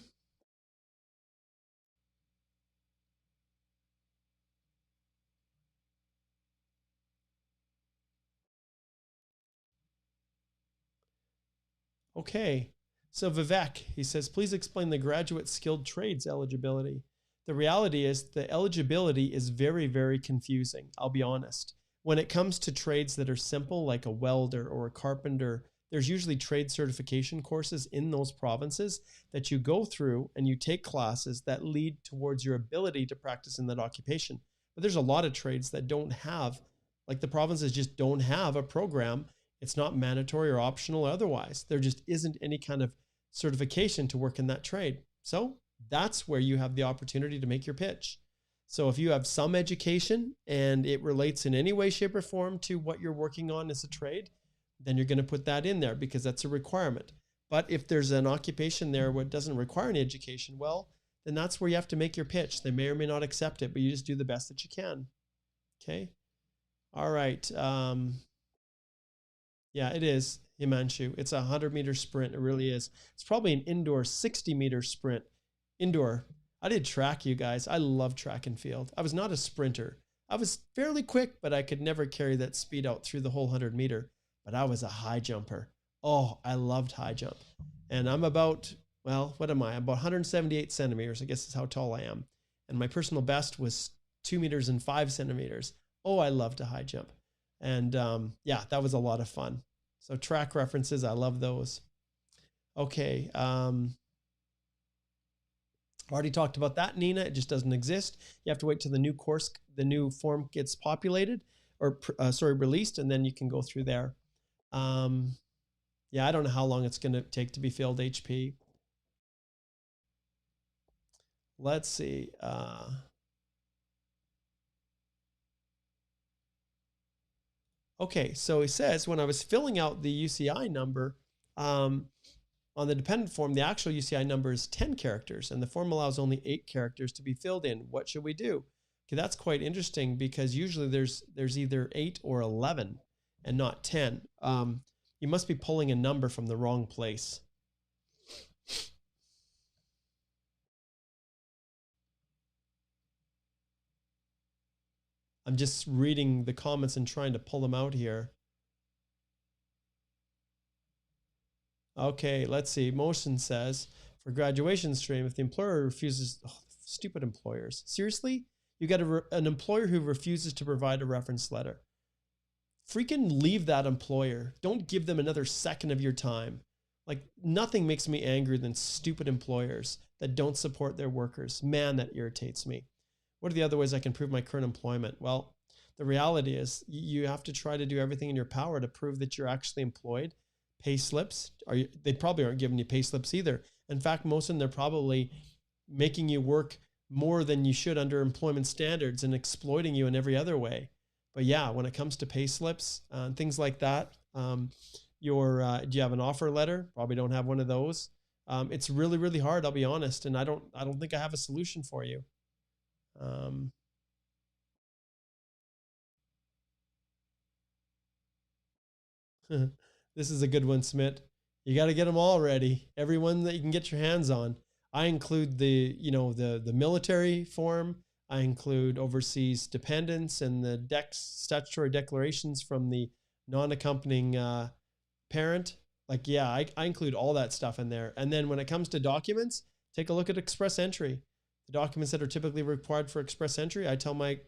Okay, so Vivek, he says, please explain the graduate skilled trades eligibility. The reality is the eligibility is very, very confusing. I'll be honest. When it comes to trades that are simple, like a welder or a carpenter, there's usually trade certification courses in those provinces that you go through and you take classes that lead towards your ability to practice in that occupation. But there's a lot of trades that don't have, like the provinces just don't have a program. It's not mandatory or optional or otherwise. There just isn't any kind of certification to work in that trade. So that's where you have the opportunity to make your pitch. So if you have some education and it relates in any way, shape, or form to what you're working on as a trade, then you're going to put that in there because that's a requirement. But if there's an occupation there where it doesn't require any education, well, then that's where you have to make your pitch. They may or may not accept it, but you just do the best that you can. Okay. All right. Yeah, it is, Himanshu. It's a 100-meter sprint. It really is. It's probably an indoor 60-meter sprint. Indoor. I did track, you guys. I love track and field. I was not a sprinter. I was fairly quick, but I could never carry that speed out through the whole 100-meter. But I was a high jumper. Oh, I loved high jump. And I'm about, well, what am I? I'm about 178 centimeters, I guess is how tall I am. And my personal best was 2 meters and 5 centimeters. Oh, I loved a high jump. And yeah, that was a lot of fun. So track references, I love those. Okay. Already talked about that, Nina. It just doesn't exist. You have to wait till the new course, the new form gets populated or released, and then you can go through there. Yeah, I don't know how long it's going to take to be filled, HP. Let's see. Okay, so he says, when I was filling out the UCI number on the dependent form, the actual UCI number is 10 characters, and the form allows only 8 characters to be filled in. What should we do? Okay, that's quite interesting because usually there's either 8 or 11 and not 10. You must be pulling a number from the wrong place. I'm just reading the comments and trying to pull them out here. Okay, let's see. Motion says, for graduation stream, if the employer refuses, stupid employers. Seriously? You got an employer who refuses to provide a reference letter. Freaking leave that employer. Don't give them another second of your time. Like, nothing makes me angrier than stupid employers that don't support their workers. Man, that irritates me. What are the other ways I can prove my current employment? Well, the reality is you have to try to do everything in your power to prove that you're actually employed. Pay slips, they probably aren't giving you pay slips either. In fact, most of them, they're probably making you work more than you should under employment standards and exploiting you in every other way. But yeah, when it comes to pay slips and things like that, Do you have an offer letter? Probably don't have one of those. It's really, really hard. I'll be honest. And I don't think I have a solution for you. This is a good one, Smith. You got to get them all ready. Everyone that you can get your hands on. I include the military form. I include overseas dependents and the statutory declarations from the non-accompanying parent. Like, yeah, I include all that stuff in there. And then when it comes to documents, take a look at express entry. The documents that are typically required for express entry, I tell my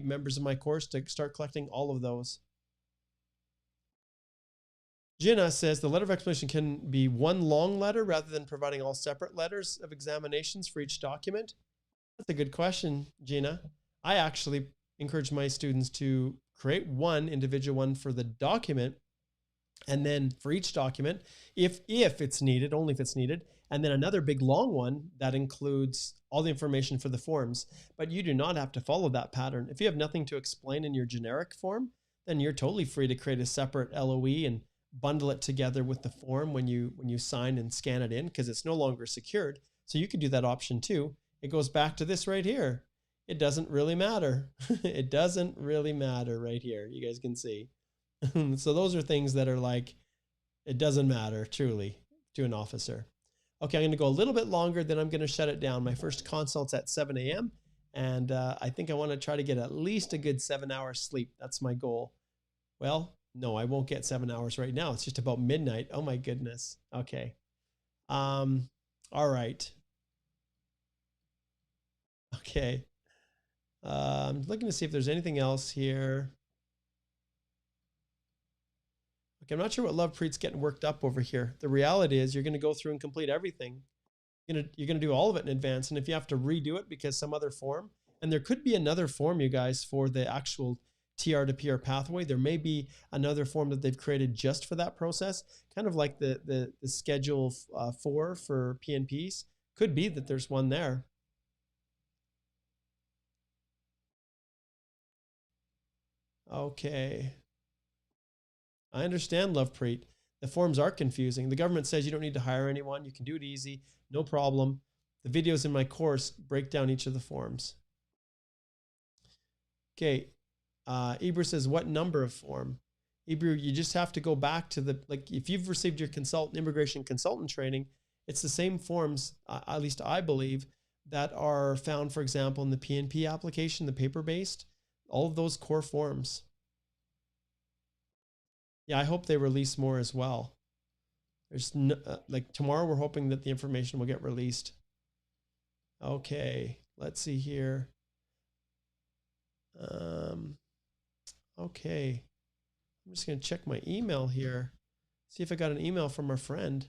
members of my course to start collecting all of those. Gina says the letter of explanation can be one long letter rather than providing all separate letters of examinations for each document. That's a good question, Gina. I actually encourage my students to create one individual one for the document, and then for each document, if it's needed, only if it's needed, and then another big long one that includes all the information for the forms. But you do not have to follow that pattern. If you have nothing to explain in your generic form, then you're totally free to create a separate LOE and bundle it together with the form when you sign and scan it in, because it's no longer secured. So you could do that option too. It goes back to this right here. It doesn't really matter. It doesn't really matter right here. You guys can see. So those are things that are like, it doesn't matter truly to an officer. Okay, I'm going to go a little bit longer, then I'm going to shut it down. My first consult's at 7 a.m. And I think I want to try to get at least a good 7 hours sleep. That's my goal. Well, no, I won't get 7 hours right now. It's just about midnight. Oh my goodness. Okay. All right. Okay. I'm looking to see if there's anything else here. Okay, I'm not sure what Lovepreet's getting worked up over here. The reality is you're going to go through and complete everything. You're going to do all of it in advance. And if you have to redo it because some other form, and there could be another form, you guys, for the actual TR to PR pathway. There may be another form that they've created just for that process, kind of like the schedule 4 for PNPs. Could be that there's one there. Okay. I understand, Lovepreet. The forms are confusing. The government says you don't need to hire anyone. You can do it easy. No problem. The videos in my course break down each of the forms. Okay. Ibra says, what number of form? Ibra, you just have to go back to like, if you've received your immigration consultant training, it's the same forms, at least I believe, that are found, for example, in the PNP application, the paper-based, all of those core forms. Yeah, I hope they release more as well. There's no, like tomorrow, we're hoping that the information will get released. Okay, let's see here. Okay, I'm just going to check my email here. See if I got an email from our friend.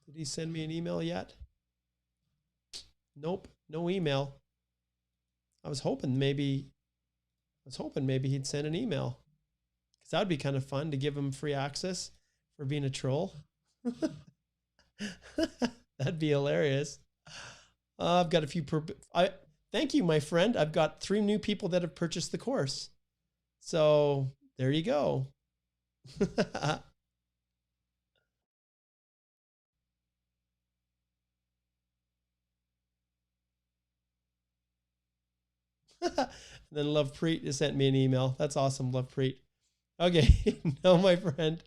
Did he send me an email yet? Nope, no email. I was hoping maybe he'd send an email, because that would be kind of fun to give him free access for being a troll. That'd be hilarious. I've got a few. Thank you, my friend. I've got 3 new people that have purchased the course. So there you go. Then Lovepreet just sent me an email. That's awesome, Lovepreet. Okay, no, my friend.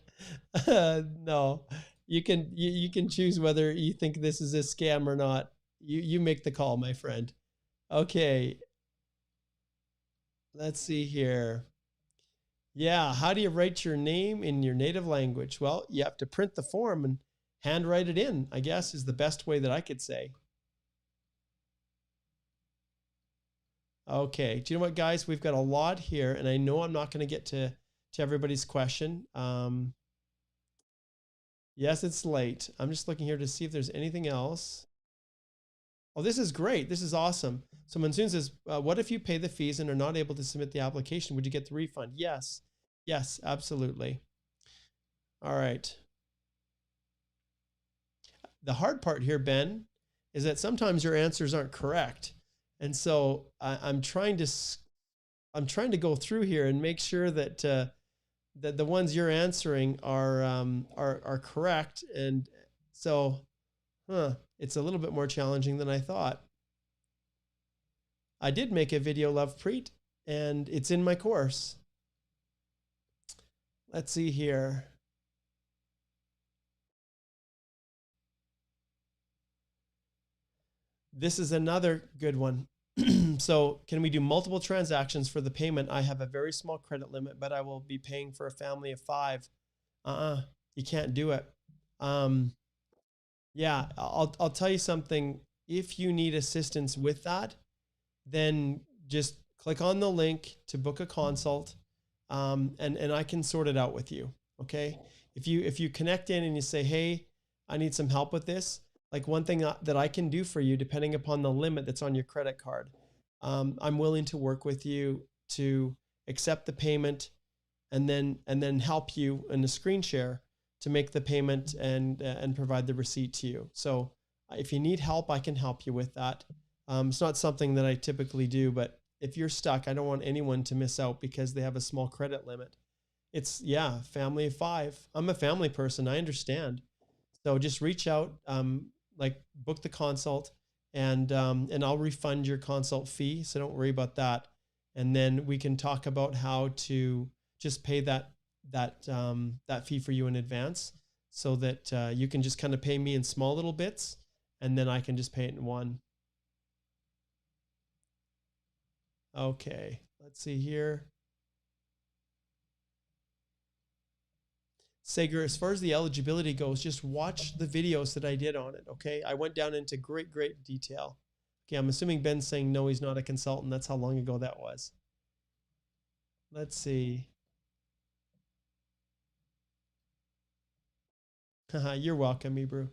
No, you can choose whether you think this is a scam or not. You make the call, my friend. Okay. Let's see here. Yeah, how do you write your name in your native language? Well, you have to print the form and handwrite it in, I guess, is the best way that I could say. Okay, do you know what, guys? We've got a lot here, and I know I'm not going to get to everybody's question. Yes, it's late. I'm just looking here to see if there's anything else. Oh, this is great. This is awesome. So Monsoon says, what if you pay the fees and are not able to submit the application? Would you get the refund? Yes. Yes, absolutely. All right. The hard part here, Ben, is that sometimes your answers aren't correct. And so I'm trying to go through here and make sure that the ones you're answering are correct. And so, it's a little bit more challenging than I thought. I did make a video, Lovepreet, and it's in my course. Let's see here. This is another good one. So can we do multiple transactions for the payment? I have a very small credit limit, but I will be paying for a family of 5. You can't do it. Yeah, I'll tell you something. If you need assistance with that, then just click on the link to book a consult, and I can sort it out with you. Okay. If you connect in and you say, hey, I need some help with this, like one thing that I can do for you, depending upon the limit that's on your credit card, I'm willing to work with you to accept the payment and then help you in a screen share to make the payment and provide the receipt to you. So if you need help, I can help you with that. It's not something that I typically do, but if you're stuck, I don't want anyone to miss out because they have a small credit limit. It's, yeah, family of 5. I'm a family person. I understand. So just reach out, like book the consult, and I'll refund your consult fee. So don't worry about that. And then we can talk about how to just pay that fee for you in advance, so that you can just kind of pay me in small little bits, and then I can just pay it in one. Okay, let's see here. Sager, as far as the eligibility goes, just watch the videos that I did on it, okay? I went down into great detail. Okay, I'm assuming Ben's saying no, he's not a consultant. That's how long ago that was. Let's see. You're welcome, Hebrew.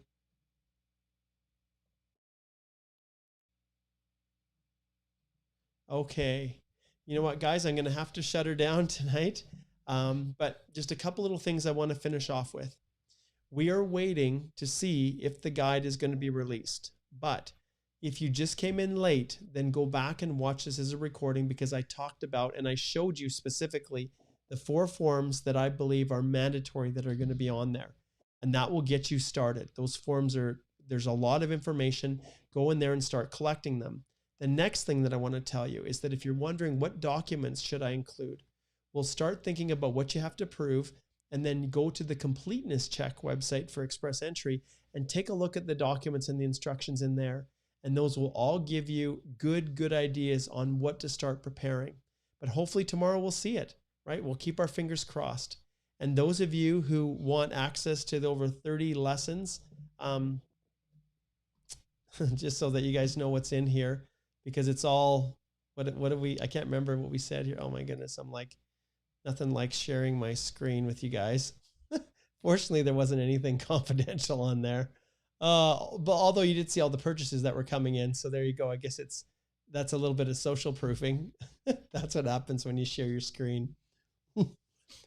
Okay. You know what, guys? I'm going to have to shut her down tonight. But just a couple little things I want to finish off with. We are waiting to see if the guide is going to be released. But if you just came in late, then go back and watch this as a recording, because I talked about and I showed you specifically the 4 forms that I believe are mandatory that are going to be on there. And that will get you started. Those forms there's a lot of information. Go in there and start collecting them. The next thing that I want to tell you is that if you're wondering what documents should I include, we'll start thinking about what you have to prove, and then go to the completeness check website for Express Entry and take a look at the documents and the instructions in there. And those will all give you good ideas on what to start preparing. But hopefully tomorrow we'll see it, right? We'll keep our fingers crossed. And those of you who want access to the over 30 lessons, just so that you guys know what's in here, because it's all, what have we, I can't remember what we said here. Oh my goodness. I'm like, nothing like sharing my screen with you guys. Fortunately, there wasn't anything confidential on there. But although you did see all the purchases that were coming in. So there you go. I guess that's a little bit of social proofing. That's what happens when you share your screen.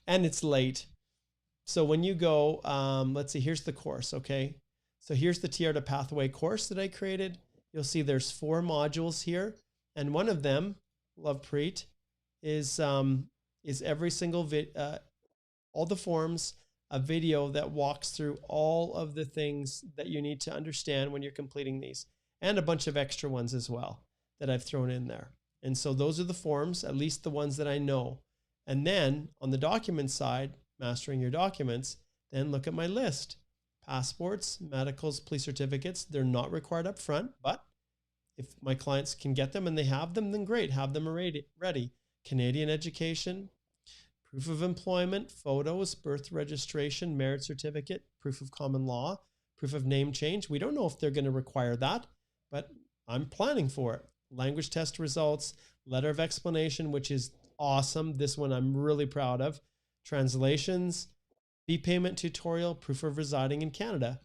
And it's late. So when you go, let's see, here's the course. Okay. So here's the TR to Pathway course that I created. You'll see there's 4 modules here. And one of them, Lovepreet, is every single all the forms, a video that walks through all of the things that you need to understand when you're completing these, and a bunch of extra ones as well that I've thrown in there. And so those are the forms, at least the ones that I know. And then on the document side, mastering your documents, then look at my list. Passports, medicals, police certificates, they're not required up front, but if my clients can get them and they have them, then great, have them ready. Canadian education, proof of employment, photos, birth registration, marriage certificate, proof of common law, proof of name change. We don't know if they're going to require that, but I'm planning for it. Language test results, letter of explanation, which is awesome. This one I'm really proud of. Translations, fee payment tutorial, proof of residing in Canada.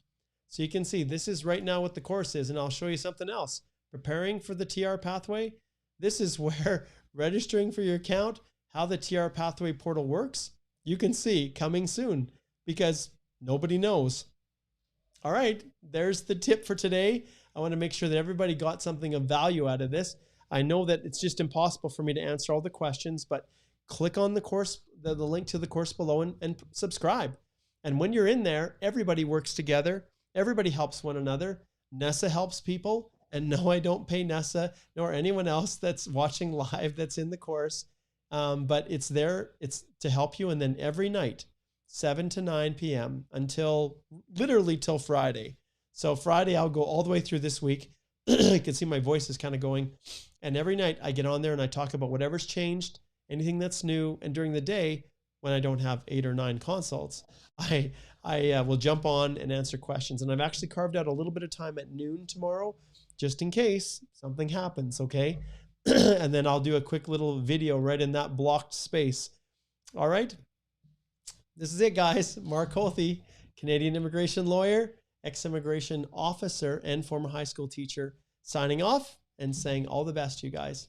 So you can see this is right now what the course is, and I'll show you something else. Preparing for the TR pathway. This is where registering for your account, how the TR pathway portal works, you can see coming soon, because nobody knows. All right, there's the tip for today. I want to make sure that everybody got something of value out of this. I know that it's just impossible for me to answer all the questions, but click on the course, the link to the course below, and subscribe. And when you're in there, everybody works together. Everybody helps one another. Nessa helps people. And no, I don't pay Nessa nor anyone else that's watching live that's in the course. But it's there. It's to help you. And then every night, 7 to 9 p.m. until literally till Friday. So Friday, I'll go all the way through this week. You can see my voice is kind of going. And every night I get on there and I talk about whatever's changed, anything that's new. And during the day, when I don't have 8 or 9 consults, I will jump on and answer questions. And I've actually carved out a little bit of time at noon tomorrow, just in case something happens, okay? And then I'll do a quick little video right in that blocked space. All right? This is it, guys. Mark Holthe, Canadian immigration lawyer, ex-immigration officer, and former high school teacher, signing off and saying all the best to you guys.